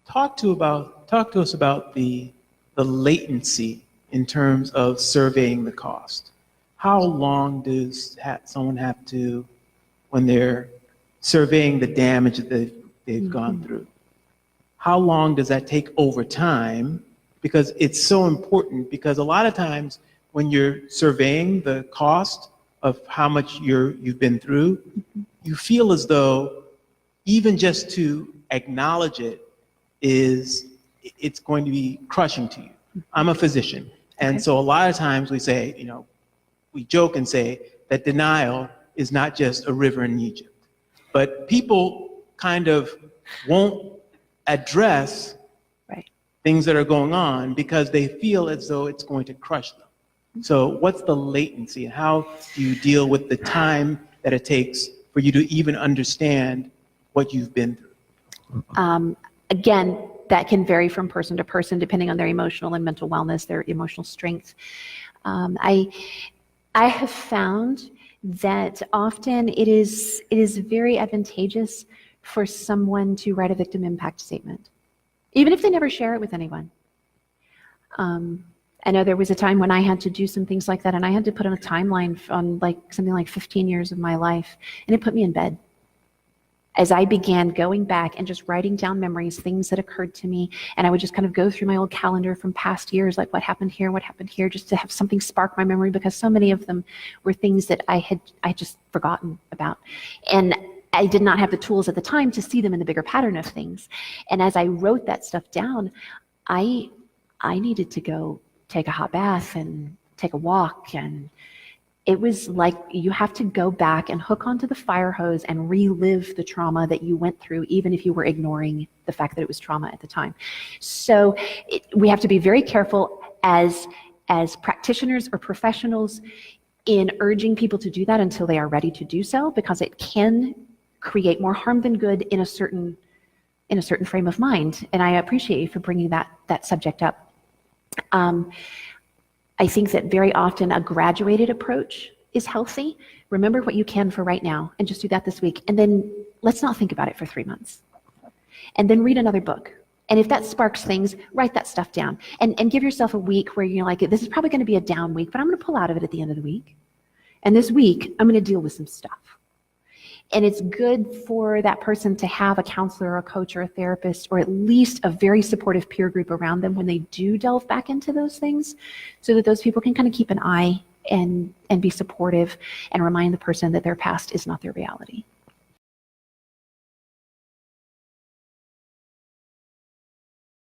Talk to us about the latency in terms of surveying the cost. How long does someone have to, when they're surveying the damage that they've gone through, how long does that take over time? Because it's so important, because a lot of times when you're surveying the cost of how much you've been through, you feel as though even just to acknowledge it's going to be crushing to you. I'm a physician, and so a lot of times we say, we joke and say that denial is not just a river in Egypt, but people kind of won't address things that are going on because they feel as though it's going to crush them. So what's the latency? How do you deal with the time that it takes for you to even understand what you've been through? Again, that can vary from person to person depending on their emotional and mental wellness, their emotional strength. I have found that often it is very advantageous for someone to write a victim impact statement, even if they never share it with anyone. I know there was a time when I had to do some things like that, and I had to put on a timeline on something like 15 years of my life, and it put me in bed. As I began going back and just writing down memories, things that occurred to me, and I would just kind of go through my old calendar from past years, like what happened here, just to have something spark my memory, because so many of them were things that I just forgotten about. And I did not have the tools at the time to see them in the bigger pattern of things. And as I wrote that stuff down, I needed to go take a hot bath and take a walk, and it was like you have to go back and hook onto the fire hose and relive the trauma that you went through, even if you were ignoring the fact that it was trauma at the time. So we have to be very careful as practitioners or professionals in urging people to do that until they are ready to do so, because it can create more harm than good in a certain frame of mind. And I appreciate you for bringing that subject up. I think that very often a graduated approach is healthy. Remember what you can for right now, and just do that this week. And then let's not think about it for 3 months. And then read another book. And if that sparks things, write that stuff down. And give yourself a week where you're like, this is probably going to be a down week, but I'm going to pull out of it at the end of the week. And this week, I'm going to deal with some stuff. And it's good for that person to have a counselor or a coach or a therapist, or at least a very supportive peer group around them when they do delve back into those things, so that those people can kind of keep an eye and be supportive and remind the person that their past is not their reality.